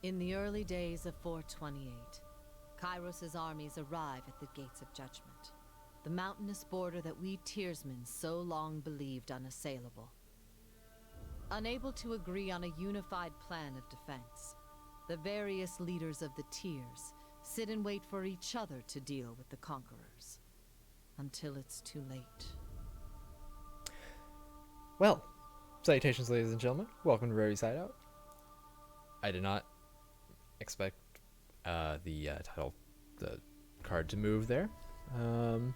In the early days of 428, Kairos' armies arrive at the Gates of Judgment, the mountainous border that we Tearsmen so long believed unassailable. Unable to agree on a unified plan of defense, the various leaders of the Tears sit and wait for each other to deal with the conquerors, until it's too late. Well, salutations, ladies and gentlemen. Welcome to Rary's Hideout. I did not expect the card to move there. We're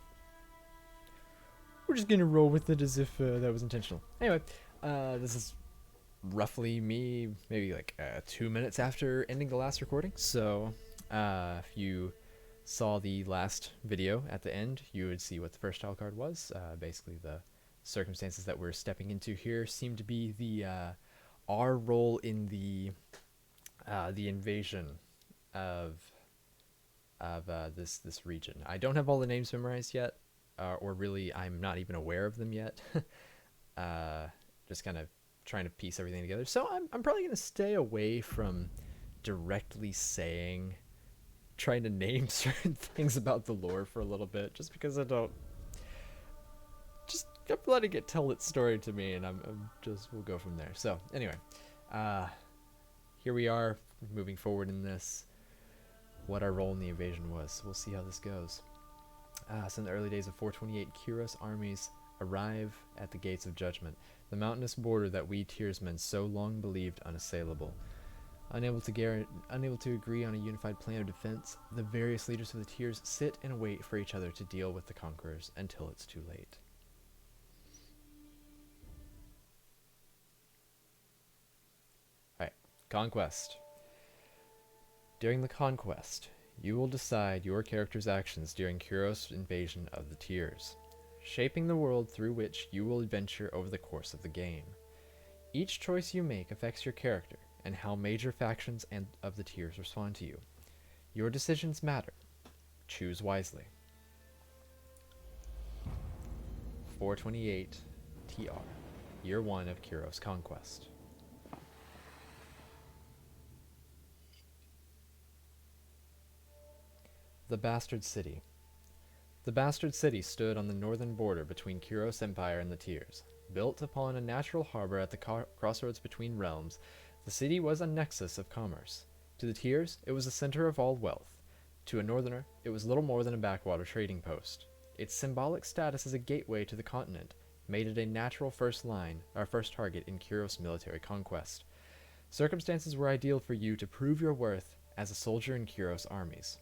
just gonna roll with it as if that was intentional. Anyway, this is roughly me, maybe like 2 minutes after ending the last recording. So, if you saw the last video at the end, you would see what the first tile card was. Basically, the circumstances that we're stepping into here seem to be the our role in the invasion of this region. I don't have all the names memorized yet, or really I'm not even aware of them yet. Just kind of trying to piece everything together. So I'm probably gonna stay away from directly trying to name certain things about the lore for a little bit, just because I'm letting it tell its story to me, and we'll go from there. So anyway, here we are moving forward in this. What our role in the invasion was. We'll see how this goes. So in the early days of 428, Kyros armies arrive at the Gates of Judgment, the mountainous border that we Tearsmen so long believed unassailable. Unable to agree on a unified plan of defense, the various leaders of the Tears sit and wait for each other to deal with the conquerors until it's too late. Alright, Conquest. During the Conquest, you will decide your character's actions during Kyros' invasion of the Tears, shaping the world through which you will adventure over the course of the game. Each choice you make affects your character and how major factions of the Tears respond to you. Your decisions matter. Choose wisely. 428 TR, Year 1 of Kyros' Conquest. The Bastard City. The Bastard City stood on the northern border between Kyros Empire and the Tears. Built upon a natural harbor at the crossroads between realms, the city was a nexus of commerce. To the Tears, it was the center of all wealth. To a northerner, it was little more than a backwater trading post. Its symbolic status as a gateway to the continent made it a natural first target in Kyros' military conquest. Circumstances were ideal for you to prove your worth as a soldier in Kyros' armies.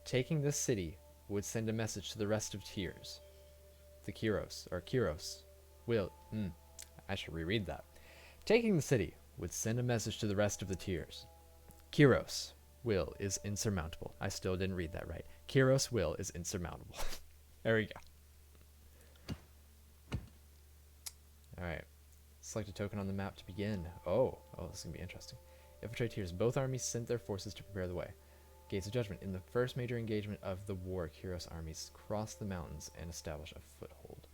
Taking this city would send a message to the rest of Tears. The Kyros will... I should reread that. Taking the city would send a message to the rest of the Tears. Kyros' will is insurmountable. I still didn't read that right. Kyros' will is insurmountable. There we go. Alright. Select a token on the map to begin. Oh, this is going to be interesting. Infiltrate Tears. Both armies sent their forces to prepare the way. Gates of Judgment. In the first major engagement of the war, Kyros armies cross the mountains and establish a foothold.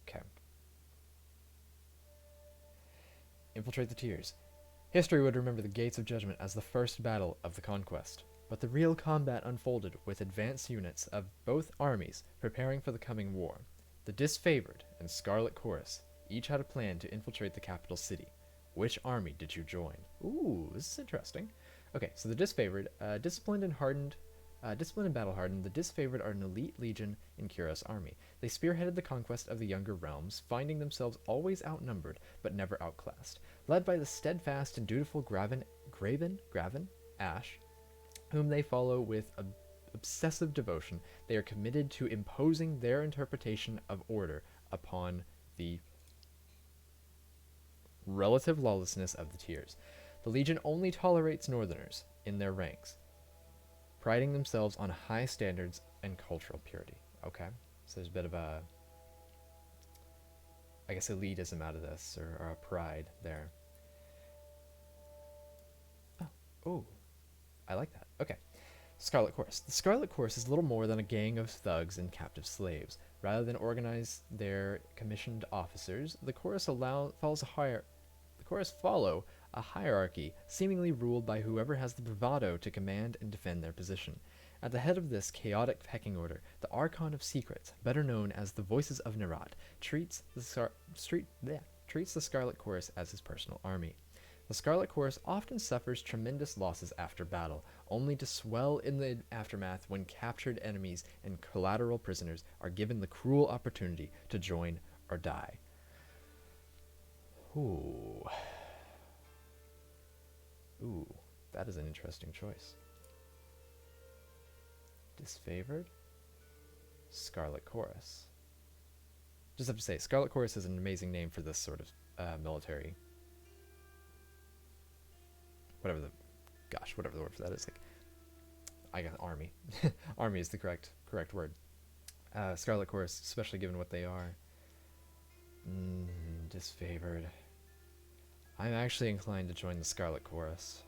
Okay. Infiltrate the Tears. History would remember the Gates of Judgment as the first battle of the conquest, but the real combat unfolded with advanced units of both armies preparing for the coming war. The Disfavored and Scarlet Course each had a plan to infiltrate the capital city. Which army did you join? Ooh, this is interesting. Okay, so the Disfavored, disciplined and battle-hardened, the Disfavored are an elite legion in Kyros' army. They spearheaded the conquest of the Younger Realms, finding themselves always outnumbered, but never outclassed. Led by the steadfast and dutiful Graven Ash, whom they follow with obsessive devotion, they are committed to imposing their interpretation of order upon the relative lawlessness of the Tears. The Legion only tolerates Northerners in their ranks, priding themselves on high standards and cultural purity. Okay, so there's a bit of a, I guess, elitism out of this, or a pride there. Oh, I like that. Okay. Scarlet Course. The Scarlet Course is little more than a gang of thugs and captive slaves. Rather than organize their commissioned officers, the chorus follow a hierarchy, seemingly ruled by whoever has the bravado to command and defend their position. At the head of this chaotic pecking order, the Archon of Secrets, better known as the Voices of Nerat, treats the Scarlet Course as his personal army. The Scarlet Course often suffers tremendous losses after battle, only to swell in the aftermath when captured enemies and collateral prisoners are given the cruel opportunity to join or die. Ooh, that is an interesting choice. Disfavored? Scarlet Chorus. Just have to say, Scarlet Chorus is an amazing name for this sort of military. Whatever the word for that is. Like, I guess army. Army is the correct word. Scarlet Chorus, especially given what they are. Disfavored. I'm actually inclined to join the Scarlet Chorus.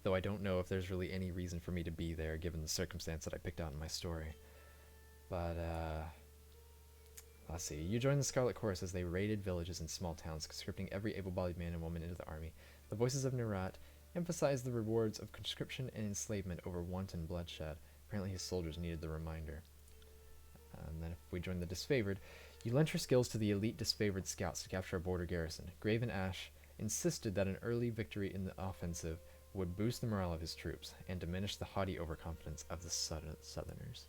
Though I don't know if there's really any reason for me to be there, given the circumstance that I picked out in my story. But, let's see. You join the Scarlet Course as they raided villages and small towns, conscripting every able-bodied man and woman into the army. The Voices of Nerat emphasized the rewards of conscription and enslavement over wanton bloodshed. Apparently his soldiers needed the reminder. And then if we join the Disfavored, you lent your skills to the elite Disfavored scouts to capture a border garrison. Graven Ash insisted that an early victory in the offensive would boost the morale of his troops and diminish the haughty overconfidence of the Southerners.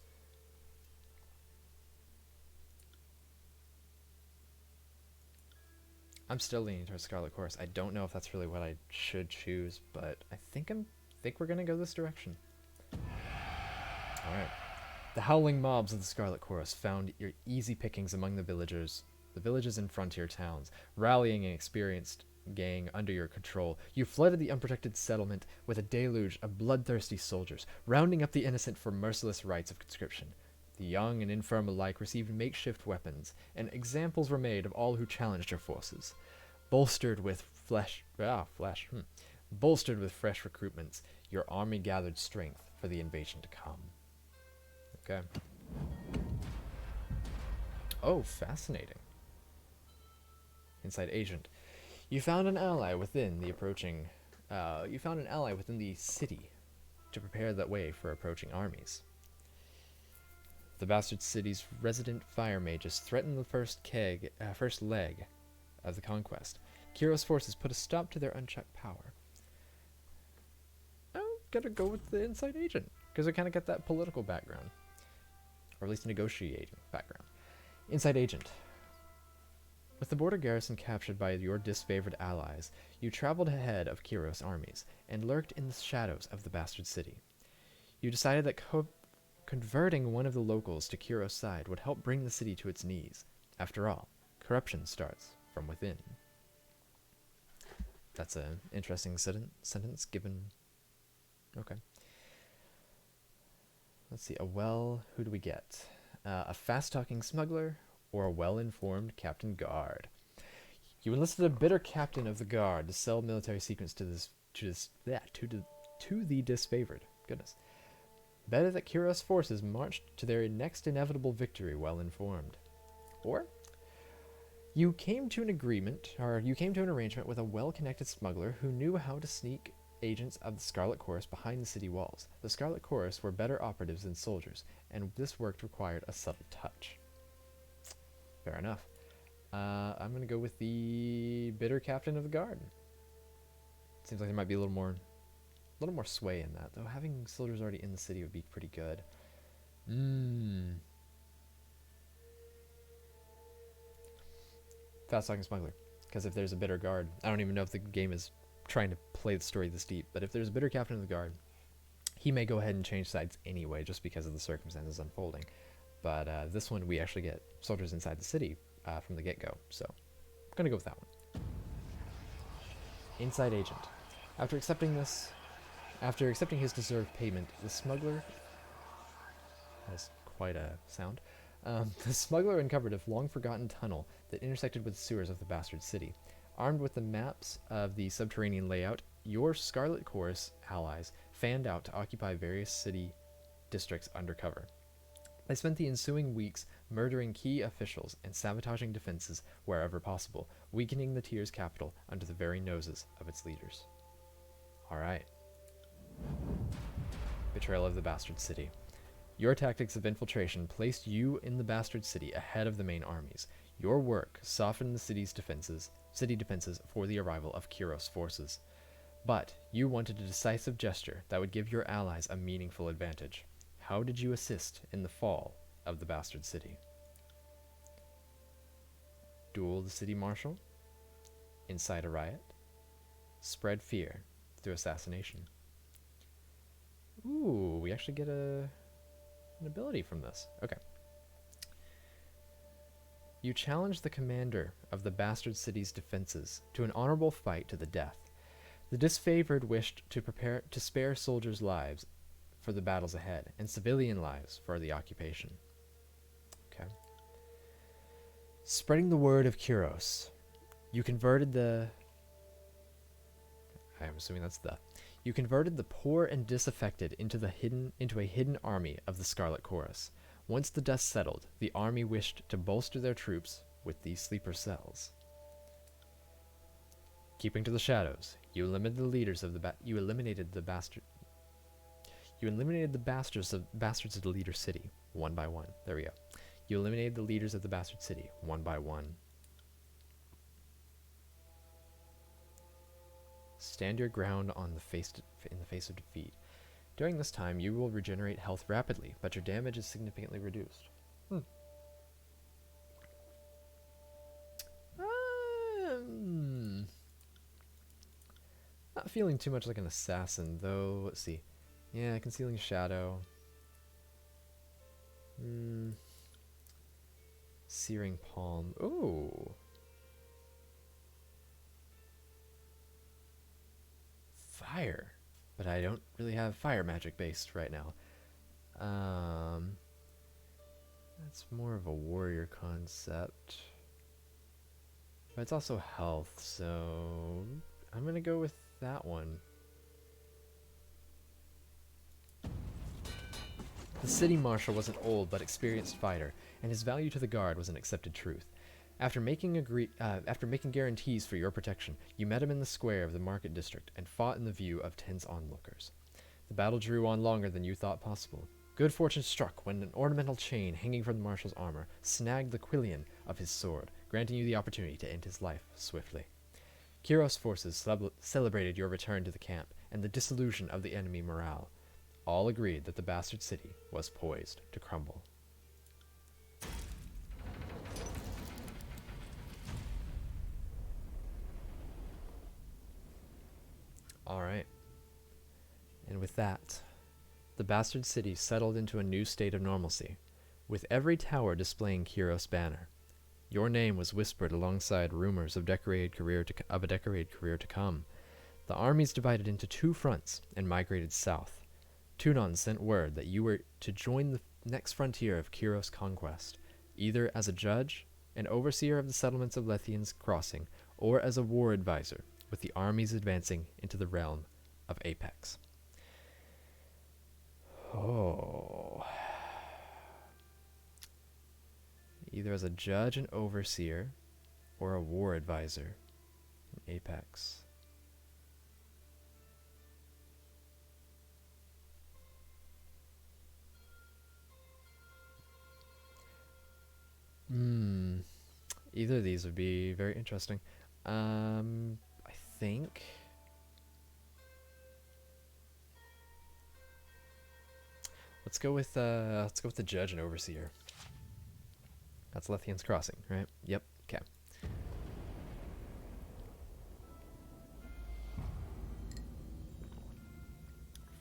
I'm still leaning towards Scarlet Course. I don't know if that's really what I should choose, but I think we're gonna go this direction. Alright. The howling mobs of the Scarlet Chorus found your easy pickings among the villages and frontier towns. Rallying an experienced gang under your control, you flooded the unprotected settlement with a deluge of bloodthirsty soldiers, rounding up the innocent for merciless rites of conscription. The young and infirm alike received makeshift weapons, and examples were made of all who challenged your forces. Bolstered with fresh recruitments, your army gathered strength for the invasion to come. Okay. Oh, fascinating. Inside Agent. You found an ally within the city to prepare that way for approaching armies. The Bastard City's resident fire mages threatened the first leg of the conquest. Kiro's forces put a stop to their unchecked power. I'm gonna go with the Inside Agent, because I kind of get that political background. Or at least negotiating background. Inside Agent. With the border garrison captured by your disfavored allies, you traveled ahead of Kiro's armies, and lurked in the shadows of the Bastard City. You decided that converting one of the locals to Kiro's side would help bring the city to its knees. After all, corruption starts from within. That's an interesting sentence given... Okay. Let's see, who do we get? A fast-talking smuggler, or a well-informed Captain Guard. You enlisted a bitter captain of the Guard to sell military secrets to the disfavored. Goodness. Better that Kiro's forces marched to their next inevitable victory well informed. Or you came to an arrangement with a well-connected smuggler who knew how to sneak agents of the Scarlet Course behind the city walls. The Scarlet Course were better operatives than soldiers, and this work required a subtle touch. Fair enough. I'm going to go with the bitter captain of the Guard. Seems like there might be a little more sway in that, though. Having soldiers already in the city would be pretty good. Fast-talking smuggler. Because if there's a bitter guard, I don't even know if the game is trying to play the story this deep, but if there's a bitter captain of the Guard, he may go ahead and change sides anyway, just because of the circumstances unfolding. But this one, we actually get soldiers inside the city from the get-go, so I'm going to go with that one. Inside Agent. After accepting his deserved payment, the smuggler... That's quite a sound. The smuggler uncovered a long-forgotten tunnel that intersected with the sewers of the Bastard City. Armed with the maps of the subterranean layout, your Scarlet Course allies fanned out to occupy various city districts undercover. They spent the ensuing weeks murdering key officials and sabotaging defenses wherever possible, weakening the Tyr's capital under the very noses of its leaders. Alright. Betrayal of the Bastard City. Your tactics of infiltration placed you in the Bastard City ahead of the main armies. Your work softened the city defenses for the arrival of Kyros forces. But you wanted a decisive gesture that would give your allies a meaningful advantage. How did you assist in the fall of the Bastard City? Duel the city marshal? Incite a riot? Spread fear through assassination? Ooh, we actually get an ability from this. Okay. You challenged the commander of the Bastard City's defenses to an honorable fight to the death. The disfavored wished to spare soldiers' lives for the battles ahead, and civilian lives for the occupation. Okay. Spreading the word of Kyros. You converted the... I'm assuming that's the... You converted the poor and disaffected into a hidden army of the Scarlet Course. Once the dust settled, the army wished to bolster their troops with these sleeper cells. Keeping to the shadows, you eliminated the leaders of the You eliminated the bastards of the leader city, one by one. There we go. You eliminated the leaders of the Bastard City, one by one. Stand your ground in the face of defeat. During this time, you will regenerate health rapidly, but your damage is significantly reduced. Not feeling too much like an assassin, though. Let's see. Yeah, concealing shadow. Searing palm. Ooh. Fire. But I don't really have fire magic based right now. That's more of a warrior concept. But it's also health, so I'm gonna go with that one. The city marshal was an old but experienced fighter, and his value to the guard was an accepted truth. After making guarantees for your protection, you met him in the square of the market district and fought in the view of tens onlookers. The battle drew on longer than you thought possible. Good fortune struck when an ornamental chain hanging from the marshal's armor snagged the quillion of his sword, granting you the opportunity to end his life swiftly. Kyros forces celebrated your return to the camp and the dissolution of the enemy morale. All agreed that the Bastard City was poised to crumble. Alright. And with that, the Bastard City settled into a new state of normalcy, with every tower displaying Kyros' banner. Your name was whispered alongside rumors of a decorated career to come. The armies divided into two fronts and migrated south. Tunon sent word that you were to join the next frontier of Kyros' conquest, either as a judge, an overseer of the settlements of Lithium's crossing, or as a war advisor, with the armies advancing into the realm of Apex. Oh. Either as a judge and overseer, or a war advisor in Apex. Either of these would be very interesting. I think let's go with the judge and overseer. That's Lithium's crossing, right? Yep. Okay.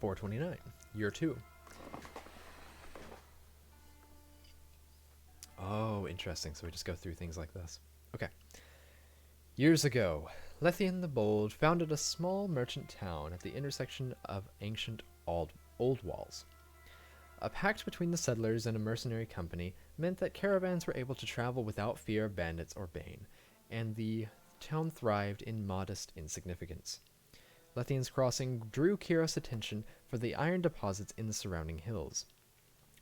$429. Year 2. Oh, interesting. So we just go through things like this. Okay. Years ago, Lithium the Bold founded a small merchant town at the intersection of ancient old walls. A pact between the settlers and a mercenary company meant that caravans were able to travel without fear of bandits or bane, and the town thrived in modest insignificance. Lithium's crossing drew Kyros' attention for the iron deposits in the surrounding hills.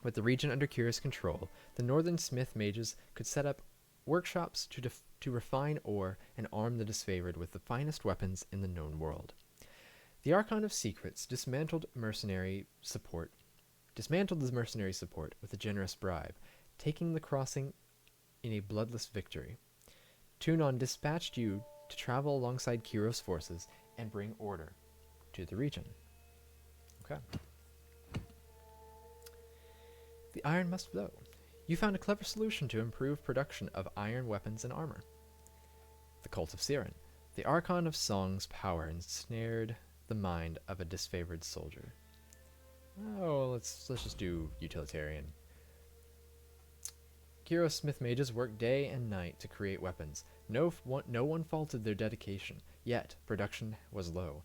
With the region under Kira's control, the northern smith mages could set up workshops to refine ore and arm the disfavored with the finest weapons in the known world. The Archon of Secrets dismantled the mercenary support with a generous bribe, taking the crossing in a bloodless victory. Tunon dispatched you to travel alongside Kiro's forces and bring order to the region. Okay. The iron must flow. You found a clever solution to improve production of iron weapons and armor. The Cult of Siren. The Archon of Song's power ensnared the mind of a disfavored soldier. Oh, let's just do utilitarian. Kiro's smith mages worked day and night to create weapons. No one faulted their dedication, yet production was low.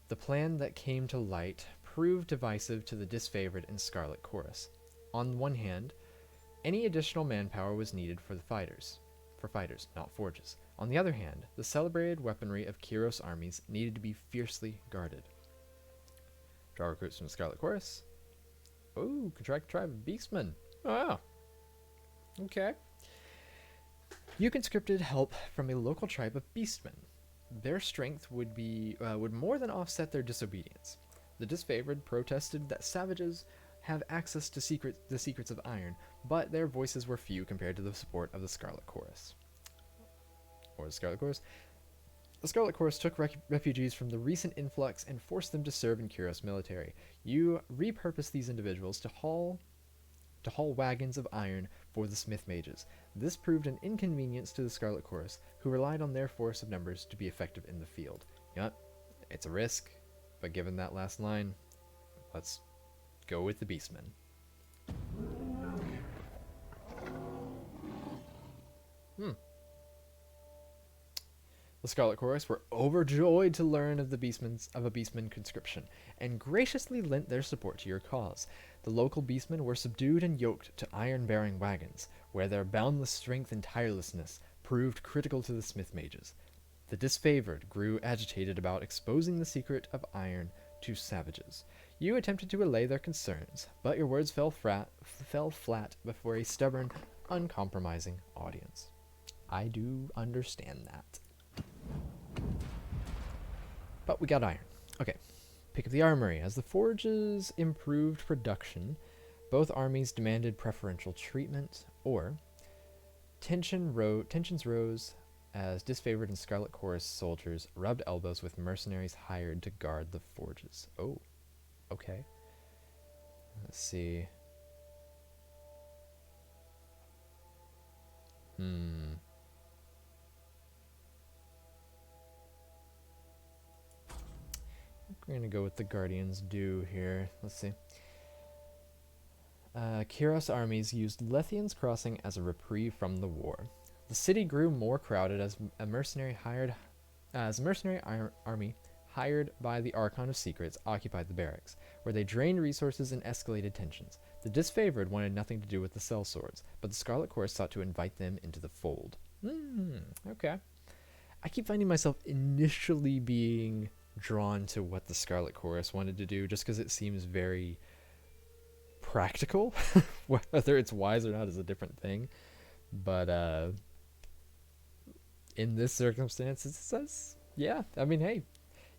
The plan that came to light proved divisive to the disfavored in Scarlet Course. On one hand, any additional manpower was needed for fighters, not forges. On the other hand, the celebrated weaponry of Kiro's armies needed to be fiercely guarded. Draw recruits from the Scarlet Course. Oh, contract tribe of beastmen. Oh, okay. You conscripted help from a local tribe of beastmen. Their strength would more than offset their disobedience. The disfavored protested that savages have access to the secrets of iron, but their voices were few compared to the support of the Scarlet Chorus. Or the Scarlet Course. The Scarlet Course took refugees from the recent influx and forced them to serve in Kiro's military. You repurposed these individuals to haul wagons of iron for the smith mages. This proved an inconvenience to the Scarlet Course, who relied on their force of numbers to be effective in the field. You know what? It's a risk, but given that last line, let's go with the beastmen. The Scarlet Chorus were overjoyed to learn of a beastman conscription, and graciously lent their support to your cause. The local beastmen were subdued and yoked to iron-bearing wagons, where their boundless strength and tirelessness proved critical to the smith mages. The disfavored grew agitated about exposing the secret of iron to savages. You attempted to allay their concerns, but your words fell flat before a stubborn, uncompromising audience. I do understand that. But we got iron. Okay. Pick up the armory. As the forges improved production, both armies demanded preferential treatment, or tensions rose as disfavored and Scarlet Chorus soldiers rubbed elbows with mercenaries hired to guard the forges. Oh, okay. Let's see. We're going to go with the Guardians do here. Let's see. Kiros armies used Lithium's crossing as a reprieve from the war. The city grew more crowded as a mercenary army hired by the Archon of Secrets occupied the barracks, where they drained resources and escalated tensions. The disfavored wanted nothing to do with the sellswords, but the Scarlet Course sought to invite them into the fold. Okay. I keep finding myself initially being drawn to what the Scarlet Chorus wanted to do, just because it seems very practical. Whether it's wise or not is a different thing, but in this circumstance, it says, yeah, I mean, hey,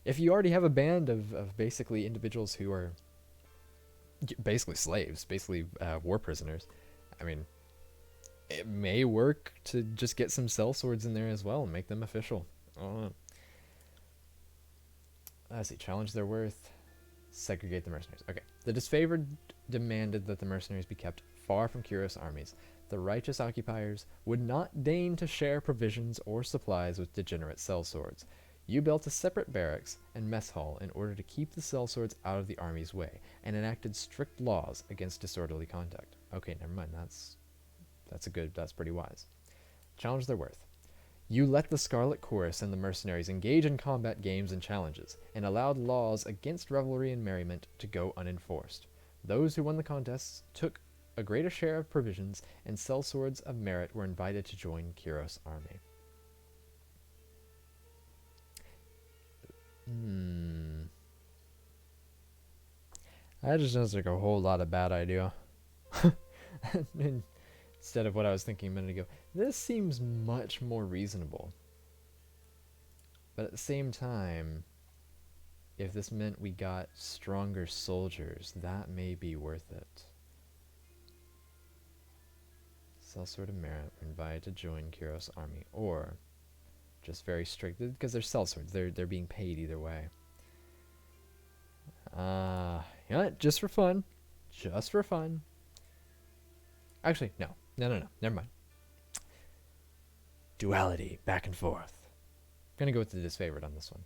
if you already have a band of basically individuals who are basically slaves, basically war prisoners, I mean, it may work to just get some sellswords in there as well and make them official. I don't know. Let's see, challenge their worth, segregate the mercenaries. Okay, the disfavored demanded that the mercenaries be kept far from Kiros armies. The righteous occupiers would not deign to share provisions or supplies with degenerate sellswords. You built a separate barracks and mess hall in order to keep the sellswords out of the army's way, and enacted strict laws against disorderly conduct. Okay, never mind, that's pretty wise. Challenge their worth. You let the Scarlet Chorus and the mercenaries engage in combat games and challenges, and allowed laws against revelry and merriment to go unenforced. Those who won the contests took a greater share of provisions, and sellswords of merit were invited to join Kiros' army. That just sounds like a whole lot of bad idea. Instead of what I was thinking a minute ago. This seems much more reasonable. But at the same time, if this meant we got stronger soldiers, that may be worth it. Sellsword of Merit were invited to join Kyros' army, or just very strict, because they're sellswords, they're being paid either way. Yeah, just for fun. Just for fun. Actually, no, never mind. Duality, back and forth. I'm gonna go with the disfavored on this one.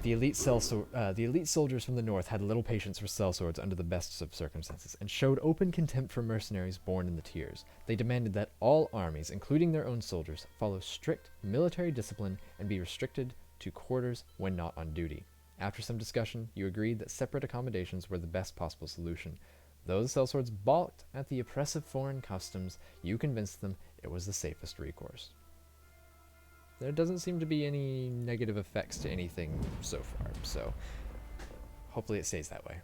The elite soldiers from the north had little patience for sellswords under the best of circumstances, and showed open contempt for mercenaries born in the tiers. They demanded that all armies, including their own soldiers, follow strict military discipline and be restricted to quarters when not on duty. After some discussion, you agreed that separate accommodations were the best possible solution. Though the sellswords balked at the oppressive foreign customs, you convinced them it was the safest recourse. There doesn't seem to be any negative effects to anything so far, so hopefully it stays that way.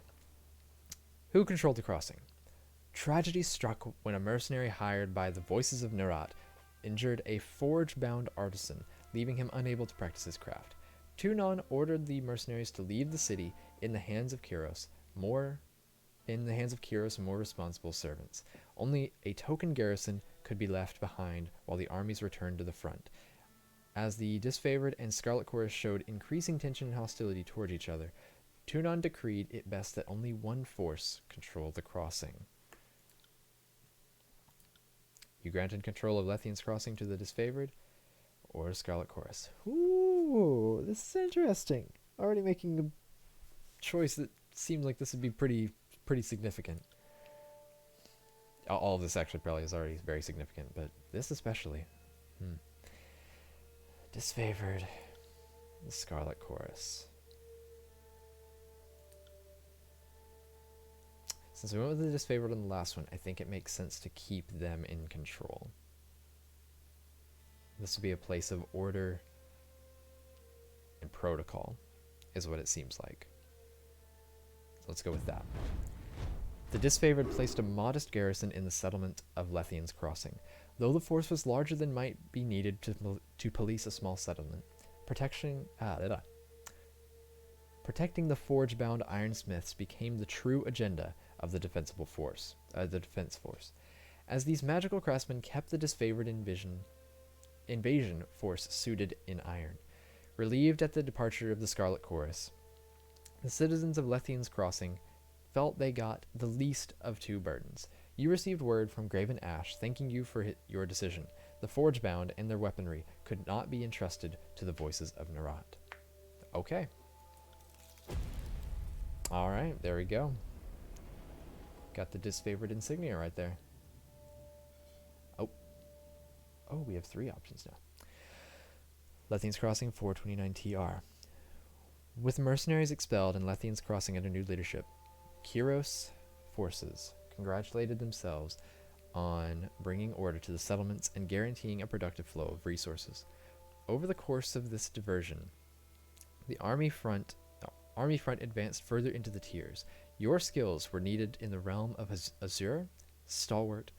Who controlled the crossing? Tragedy struck when a mercenary hired by the Voices of Nerat injured a forge-bound artisan, leaving him unable to practice his craft. Tunon ordered the mercenaries to leave the city in the hands of Kyros, more responsible servants. Only a token garrison could be left behind while the armies returned to the front. As the disfavored and Scarlet Course showed increasing tension and hostility toward each other, Tunon decreed it best that only one force control the crossing. You granted control of Lethian's crossing to the disfavored or Scarlet Course. Ooh, this is interesting. Already making a choice that seems like this would be pretty significant. All of this actually probably is already very significant, but this especially. Disfavored, the Scarlet Course. Since we went with the disfavored on the last one, I think it makes sense to keep them in control. This will be a place of order and protocol, is what it seems like. Let's go with that. The disfavored placed a modest garrison in the settlement of Lethian's crossing. Though the force was larger than might be needed to police a small settlement, protecting the forge-bound ironsmiths became the true agenda of the defense force. As these magical craftsmen kept the disfavored invasion force suited in iron. Relieved at the departure of the Scarlet Course, the citizens of Lethian's crossing felt they got the least of two burdens. You received word from Graven Ash thanking you for your decision. The forge-bound and their weaponry could not be entrusted to the Voices of Nerat. Okay. Alright, there we go. Got the disfavored insignia right there. Oh, we have 3 options now. Lethian's Crossing 429 TR. With mercenaries expelled and Lethian's Crossing under new leadership, Kyros forces congratulated themselves on bringing order to the settlements and guaranteeing a productive flow of resources. Over the course of this diversion, the army front advanced further into the tiers. Your skills were needed in the realm of Azure, Stalwart,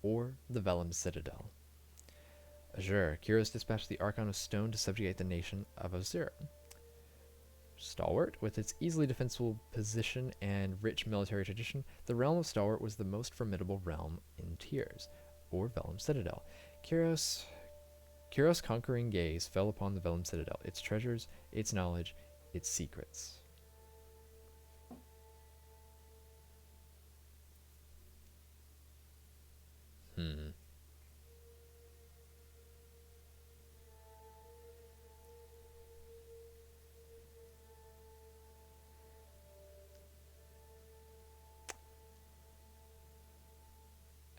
or the Vellum Citadel. Azure, Kyros dispatched the Archon of Stone to subjugate the nation of Azure. Stalwart, with its easily defensible position and rich military tradition, the realm of Stalwart was the most formidable realm in tiers, or Vellum Citadel. Kyros' conquering gaze fell upon the Vellum Citadel, its treasures, its knowledge, its secrets.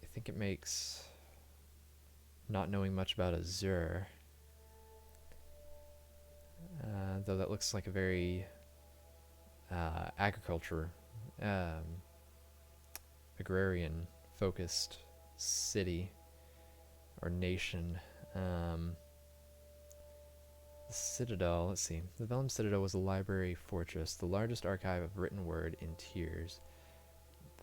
I think it makes not knowing much about Azure, though that looks like a very agrarian focused city or nation. The The Citadel, let's see. The Vellum Citadel was a library fortress, the largest archive of written word in Tears.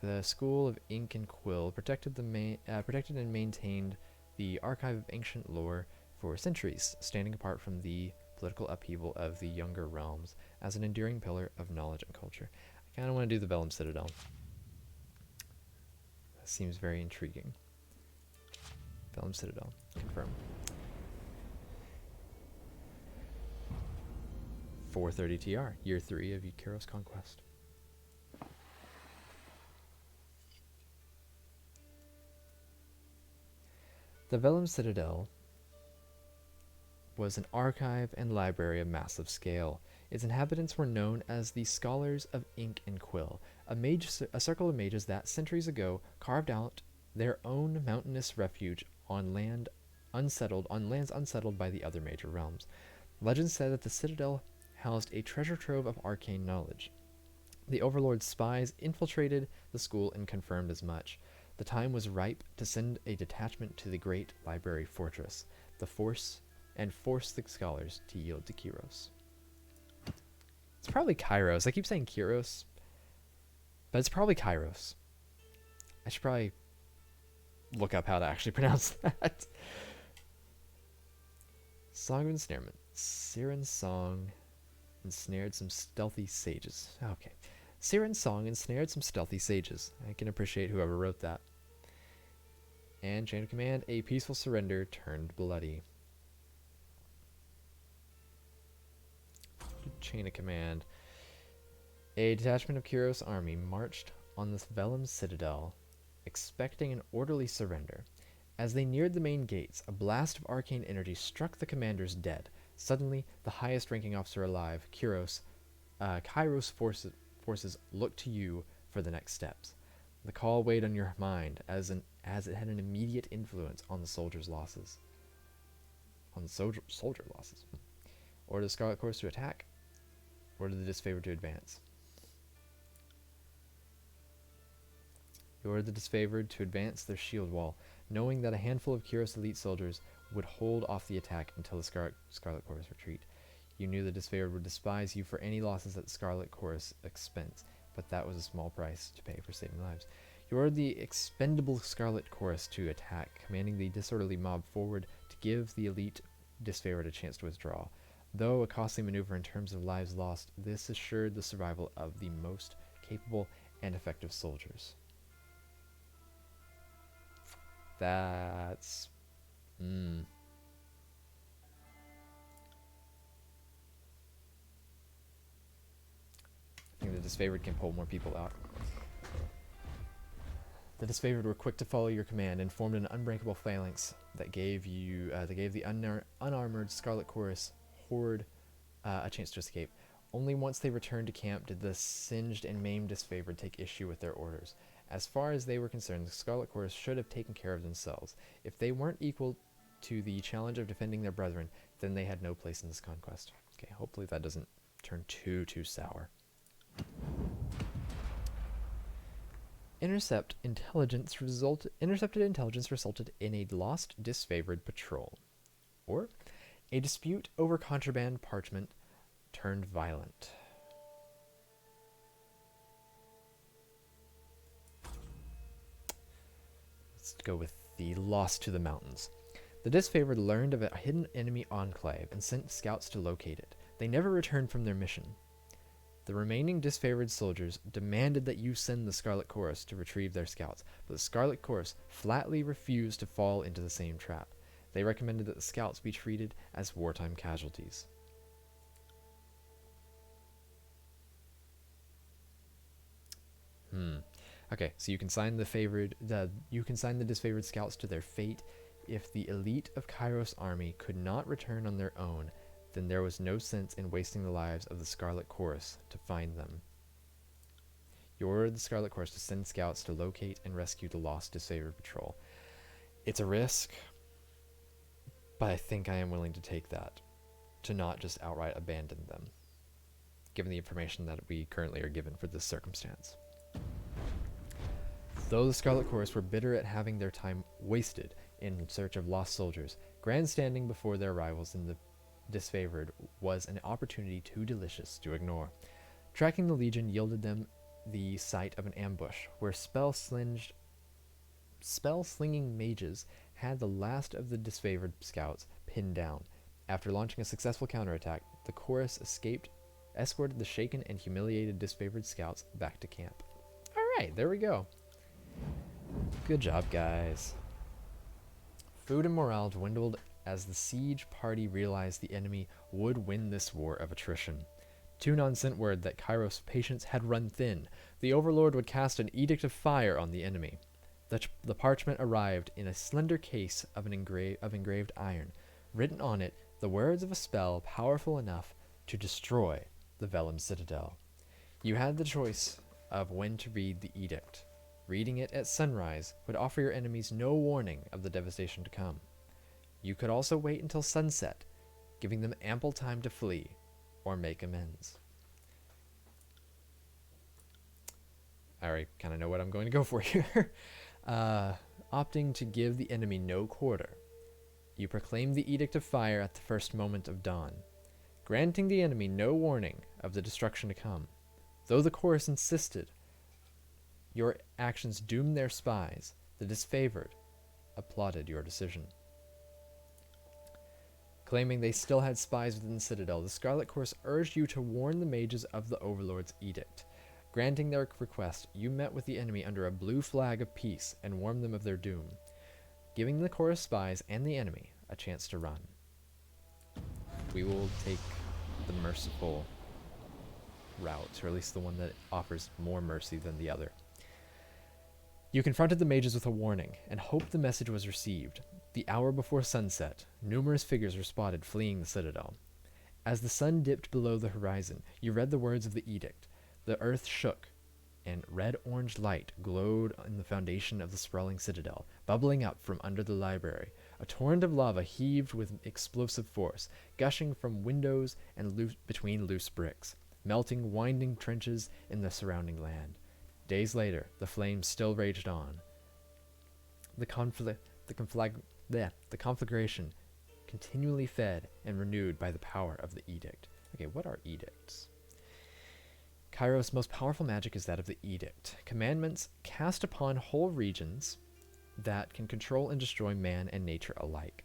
The School of Ink and Quill protected and maintained the archive of ancient lore for centuries, standing apart from the political upheaval of the younger realms as an enduring pillar of knowledge and culture. I kind of want to do the Vellum Citadel. That seems very intriguing. Vellum Citadel. Confirm. 430 TR, Year 3 of Eukaros Conquest. The Vellum Citadel was an archive and library of massive scale. Its inhabitants were known as the Scholars of Ink and Quill, a circle of mages that, centuries ago, carved out their own mountainous refuge on lands unsettled by the other major realms. Legend said that the Citadel housed a treasure trove of arcane knowledge. The Overlord's spies infiltrated the school and confirmed as much. The time was ripe to send a detachment to the great library fortress, force the scholars to yield to Kyros. It's probably Kairos. I keep saying Kyros, but it's probably Kairos. I should probably look up how to actually pronounce that. Song of Ensnarement. Siren's song ensnared some stealthy sages. Okay. Siren's song ensnared some stealthy sages. I can appreciate whoever wrote that. And chain of command, a peaceful surrender turned bloody. Chain of command. A detachment of Kyros' army marched on the Vellum Citadel, expecting an orderly surrender. As they neared the main gates, a blast of arcane energy struck the commanders dead. Suddenly, the highest-ranking officer alive, Kairos' forces looked to you for the next steps. The call weighed on your mind as it had an immediate influence on the soldier losses. Order the Scarlet Course to attack. Order the disfavored to advance. You ordered the disfavored to advance their shield wall, knowing that a handful of Kyros elite soldiers would hold off the attack until the Scarlet Course retreat. You knew the disfavored would despise you for any losses at the Scarlet Course expense, but that was a small price to pay for saving lives. You ordered the expendable Scarlet Course to attack, commanding the disorderly mob forward to give the elite disfavored a chance to withdraw. Though a costly maneuver in terms of lives lost, this assured the survival of the most capable and effective soldiers. That's... I think the disfavored can pull more people out. The disfavored were quick to follow your command and formed an unbreakable phalanx that gave the unarmored Scarlet Chorus horde a chance to escape. Only once they returned to camp did the singed and maimed disfavored take issue with their orders. As far as they were concerned, the Scarlet Course should have taken care of themselves. If they weren't equal to the challenge of defending their brethren, then they had no place in this conquest. Okay, hopefully that doesn't turn too sour. Intercepted intelligence resulted in a lost disfavored patrol. Or, a dispute over contraband parchment turned violent. Let's go with the loss to the mountains. The disfavored learned of a hidden enemy enclave and sent scouts to locate it. They never returned from their mission. The remaining disfavored soldiers demanded that you send the Scarlet Chorus to retrieve their scouts, but the Scarlet Chorus flatly refused to fall into the same trap. They recommended that the scouts be treated as wartime casualties. Okay, so you can sign the disfavored scouts to their fate. If the elite of Kairos' army could not return on their own, then there was no sense in wasting the lives of the Scarlet Chorus to find them. You ordered the Scarlet Chorus to send scouts to locate and rescue the lost disfavored patrol. It's a risk, but I think I am willing to take that, to not just outright abandon them, given the information that we currently are given for this circumstance. Though the Scarlet Chorus were bitter at having their time wasted in search of lost soldiers, grandstanding before their rivals in the disfavored was an opportunity too delicious to ignore. Tracking the Legion yielded them the sight of an ambush where spell-slinging mages had the last of the disfavored scouts pinned down. After launching a successful counterattack, the chorus escorted the shaken and humiliated disfavored scouts back to camp. Alright, there we go. Good job, guys. Food and morale dwindled as the siege party realized the enemy would win this war of attrition. Tunon sent word that Kairos' patience had run thin. The Overlord would cast an Edict of Fire on the enemy. The parchment arrived in a slender case of engraved iron. Written on it, the words of a spell powerful enough to destroy the Vellum Citadel. You had the choice of when to read the edict. Reading it at sunrise would offer your enemies no warning of the devastation to come. You could also wait until sunset, giving them ample time to flee or make amends. I already kind of know what I'm going to go for here. Opting to give the enemy no quarter. You proclaim the Edict of Fire at the first moment of dawn, granting the enemy no warning of the destruction to come. Though the chorus insisted your actions doomed their spies, the disfavored applauded your decision. Claiming they still had spies within the Citadel, the Scarlet Course urged you to warn the mages of the Overlord's edict. Granting their request, you met with the enemy under a blue flag of peace and warned them of their doom, giving the chorus spies and the enemy a chance to run. We will take the merciful route, or at least the one that offers more mercy than the other. You confronted the mages with a warning and hoped the message was received. The hour before sunset, numerous figures were spotted fleeing the Citadel. As the sun dipped below the horizon, you read the words of the edict. The earth shook, and red-orange light glowed in the foundation of the sprawling citadel, bubbling up from under the library. A torrent of lava heaved with explosive force, gushing from windows and between loose bricks, melting winding trenches in the surrounding land. Days later, the flames still raged on. The conflagration continually fed and renewed by the power of the edict. Okay, what are edicts? Kairos' most powerful magic is that of the edict. Commandments cast upon whole regions that can control and destroy man and nature alike.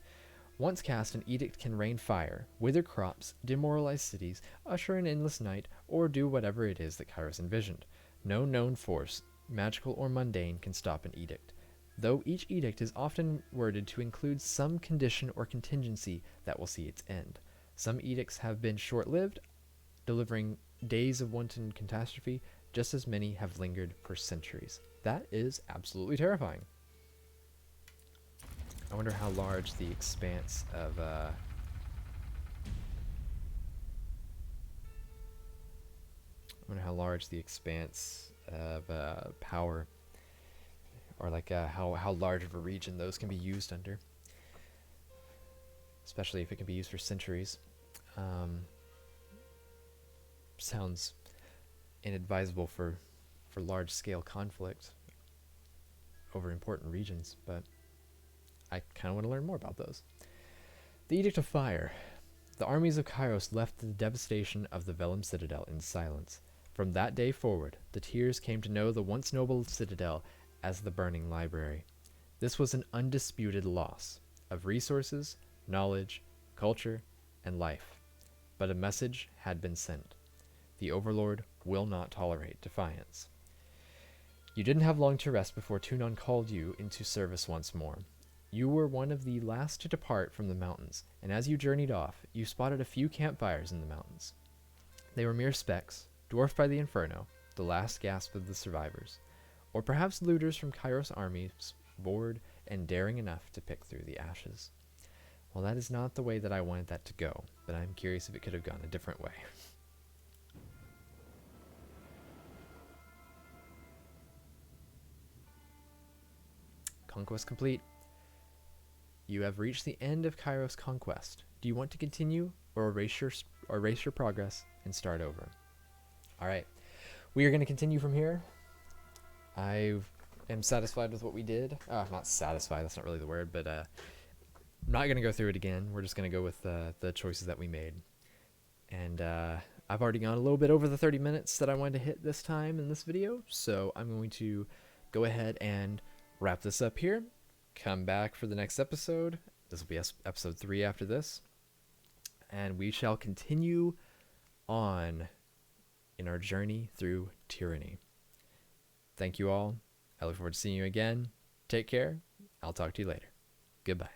Once cast, an edict can rain fire, wither crops, demoralize cities, usher in endless night, or do whatever it is that Kairos envisioned. No known force, magical or mundane, can stop an edict, though each edict is often worded to include some condition or contingency that will see its end. Some edicts have been short-lived, delivering days of wanton catastrophe. Just as many have lingered for centuries. That is absolutely terrifying. I wonder how large the expanse of power, or like how large of a region those can be used under, especially if it can be used for centuries. Sounds inadvisable for large-scale conflict over important regions, but I kind of want to learn more about those. The Edict of Fire. The armies of Kairos left the devastation of the Vellum Citadel in silence. From that day forward, the Tears came to know the once noble citadel as the Burning Library. This was an undisputed loss of resources, knowledge, culture, and life. But a message had been sent. The Overlord will not tolerate defiance. You didn't have long to rest before Tunon called you into service once more. You were one of the last to depart from the mountains, and as you journeyed off, you spotted a few campfires in the mountains. They were mere specks, dwarfed by the Inferno, the last gasp of the survivors, or perhaps looters from Kairos' armies, bored and daring enough to pick through the ashes. Well, that is not the way that I wanted that to go, but I'm curious if it could have gone a different way. Conquest complete. You have reached the end of Kairos' conquest. Do you want to continue or erase your progress and start over? Alright, we are going to continue from here. I am satisfied with what we did. Not satisfied, that's not really the word, but I'm not going to go through it again. We're just going to go with the choices that we made. And I've already gone a little bit over the 30 minutes that I wanted to hit this time in this video. So I'm going to go ahead and wrap this up here. Come back for the next episode. This will be episode 3 after this. And we shall continue on in our journey through Tyranny. Thank you all. I look forward to seeing you again. Take care. I'll talk to you later. Goodbye.